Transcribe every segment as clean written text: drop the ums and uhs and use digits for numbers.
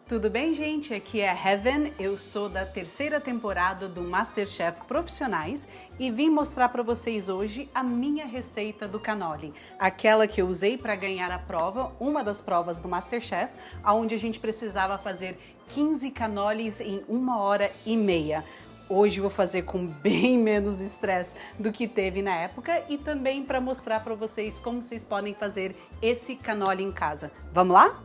Tudo bem, gente? Aqui é Heaven, eu sou da terceira temporada do MasterChef Profissionais e vim mostrar para vocês hoje a minha receita do cannoli, aquela que eu usei para ganhar a prova, uma das provas do MasterChef, onde a gente precisava fazer 15 cannolis em 1h30. Hoje vou fazer com bem menos estresse do que teve na época e também para mostrar para vocês como vocês podem fazer esse cannoli em casa. Vamos lá?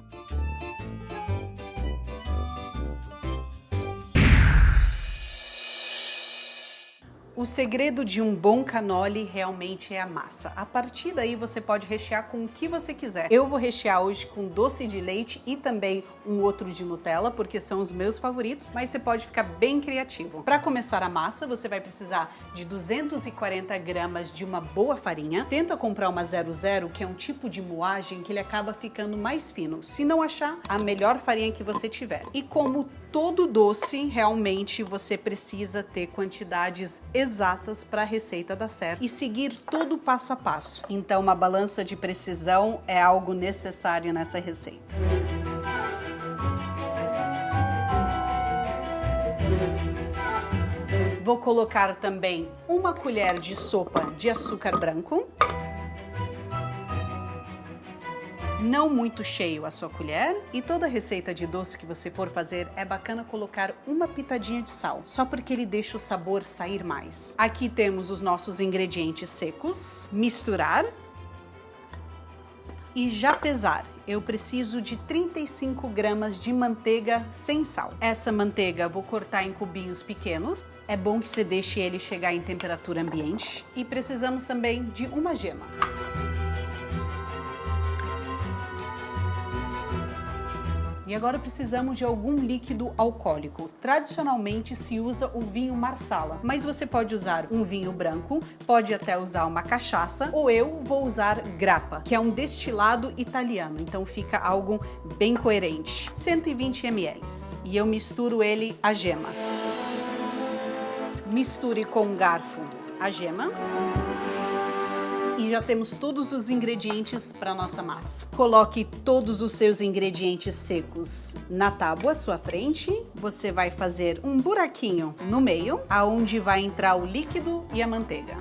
O segredo de um bom cannoli realmente é a massa. A partir daí você pode rechear com o que você quiser. Eu vou rechear hoje com doce de leite e também um outro de Nutella, porque são os meus favoritos, mas você pode ficar bem criativo. Para começar a massa, você vai precisar de 240 gramas de uma boa farinha. Tenta comprar uma 00, que é um tipo de moagem que ele acaba ficando mais fino. Se não achar, a melhor farinha que você tiver. E como todo doce, realmente você precisa ter quantidades exatas para a receita dar certo e seguir todo o passo a passo. Então, uma balança de precisão é algo necessário nessa receita. Vou colocar também uma colher de sopa de açúcar branco. Não muito cheio a sua colher, e toda receita de doce que você for fazer é bacana colocar uma pitadinha de sal, só porque ele deixa o sabor sair mais. Aqui temos os nossos ingredientes secos, misturar e já pesar. Eu preciso de 35 gramas de manteiga sem sal. Essa manteiga vou cortar em cubinhos pequenos. É bom que você deixe ele chegar em temperatura ambiente. E precisamos também de uma gema. E agora precisamos de algum líquido alcoólico. Tradicionalmente se usa o vinho Marsala, mas você pode usar um vinho branco, pode até usar uma cachaça, ou eu vou usar grappa, que é um destilado italiano, então fica algo bem coerente. 120 ml. E eu misturo ele a gema. Misture com um garfo a gema. E já temos todos os ingredientes para nossa massa. Coloque todos os seus ingredientes secos na tábua à sua frente. Você vai fazer um buraquinho no meio, aonde vai entrar o líquido e a manteiga.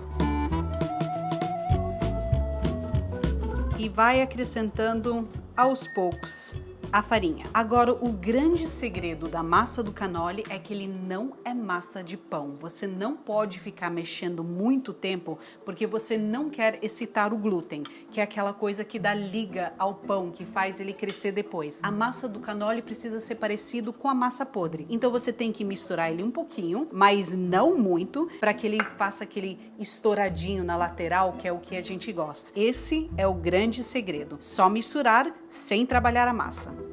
E vai acrescentando aos poucos a farinha. Agora, o grande segredo da massa do cannoli é que ele não é massa de pão. Você não pode ficar mexendo muito tempo, porque você não quer excitar o glúten, que é aquela coisa que dá liga ao pão, que faz ele crescer depois. A massa do cannoli precisa ser parecido com a massa podre. Então você tem que misturar ele um pouquinho, mas não muito, para que ele faça aquele estouradinho na lateral, que é o que a gente gosta. Esse é o grande segredo. Só misturar sem trabalhar a massa.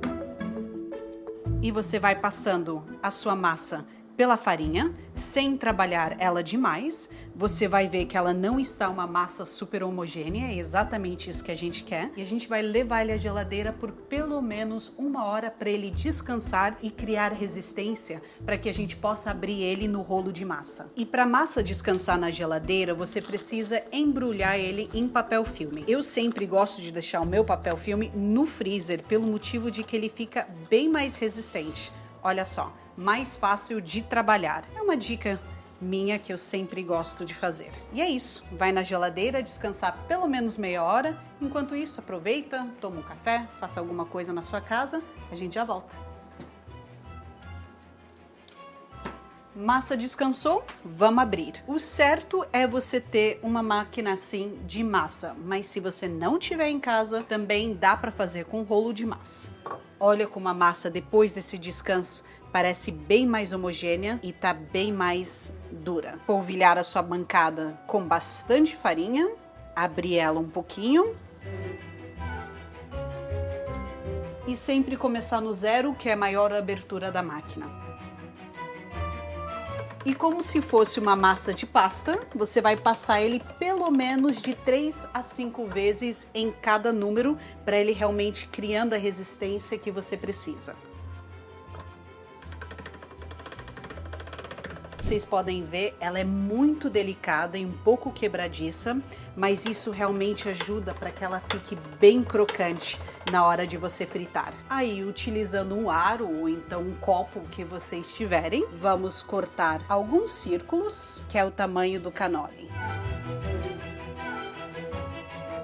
E você vai passando a sua massa pela farinha, sem trabalhar ela demais. Você vai ver que ela não está uma massa super homogênea, é exatamente isso que a gente quer. E a gente vai levar ele à geladeira por pelo menos 1 hora para ele descansar e criar resistência para que a gente possa abrir ele no rolo de massa. E para a massa descansar na geladeira, você precisa embrulhar ele em papel filme. Eu sempre gosto de deixar o meu papel filme no freezer, pelo motivo de que ele fica bem mais resistente. Olha só, mais fácil de trabalhar. É uma dica minha que eu sempre gosto de fazer. E é isso, vai na geladeira descansar pelo menos meia hora. Enquanto isso, aproveita, toma um café, faça alguma coisa na sua casa, a gente já volta. Massa descansou? Vamos abrir. O certo é você ter uma máquina assim de massa, mas se você não tiver em casa, também dá para fazer com rolo de massa. Olha como a massa depois desse descanso parece bem mais homogênea e tá bem mais dura. Polvilhar a sua bancada com bastante farinha, abrir ela um pouquinho e sempre começar no zero, que é a maior abertura da máquina. E como se fosse uma massa de pasta, você vai passar ele pelo menos de 3 a 5 vezes em cada número, para ele realmente criando a resistência que você precisa. Vocês podem ver, ela é muito delicada e um pouco quebradiça, mas isso realmente ajuda para que ela fique bem crocante. na hora de você fritar. Aí, utilizando um aro ou então um copo que vocês tiverem, vamos cortar alguns círculos, que é o tamanho do canole.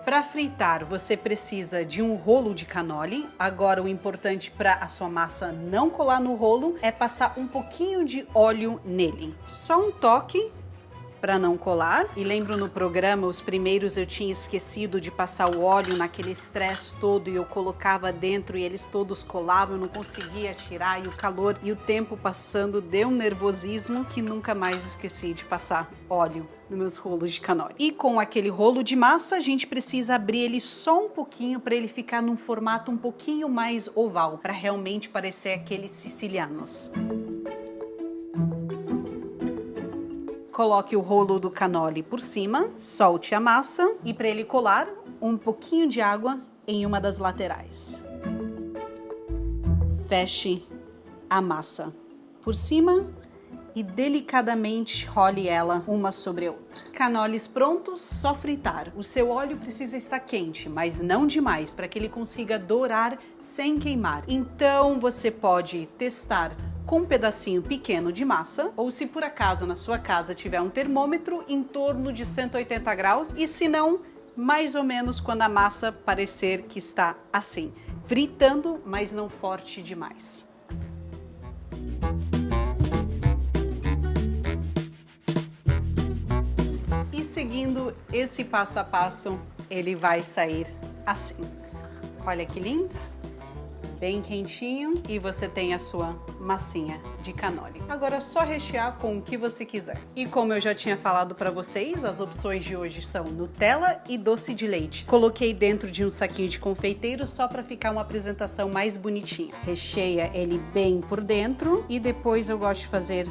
Para fritar, você precisa de um rolo de canole. Agora, o importante para a sua massa não colar no rolo é passar um pouquinho de óleo nele. Só um toque para não colar. E lembro no programa, os primeiros eu tinha esquecido de passar o óleo naquele estresse todo e eu colocava dentro e eles todos colavam, eu não conseguia tirar e o calor e o tempo passando deu um nervosismo que nunca mais esqueci de passar óleo nos meus rolos de canole. E com aquele rolo de massa, a gente precisa abrir ele só um pouquinho para ele ficar num formato um pouquinho mais oval, para realmente parecer aqueles sicilianos. Coloque o rolo do canole por cima, solte a massa e para ele colar, um pouquinho de água em uma das laterais. Feche a massa por cima e delicadamente role ela uma sobre a outra. Canoles prontos, só fritar. O seu óleo precisa estar quente, mas não demais, para que ele consiga dourar sem queimar. Então você pode testar com um pedacinho pequeno de massa, ou se por acaso na sua casa tiver um termômetro, em torno de 180 graus, e se não, mais ou menos quando a massa parecer que está assim, fritando, mas não forte demais. E seguindo esse passo a passo, ele vai sair assim. Olha que lindo! Bem quentinho e você tem a sua massinha de canole. Agora é só rechear com o que você quiser. E como eu já tinha falado para vocês, as opções de hoje são Nutella e doce de leite. Coloquei dentro de um saquinho de confeiteiro só para ficar uma apresentação mais bonitinha. Recheia ele bem por dentro e depois eu gosto de fazer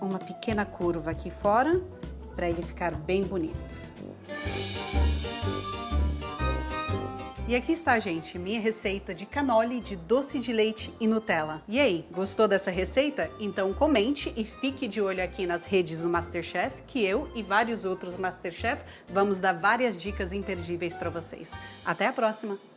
uma pequena curva aqui fora para ele ficar bem bonito. E aqui está, gente, minha receita de canole de doce de leite e Nutella. E aí, gostou dessa receita? Então comente e fique de olho aqui nas redes do MasterChef, que eu e vários outros MasterChef vamos dar várias dicas imperdíveis para vocês. Até a próxima!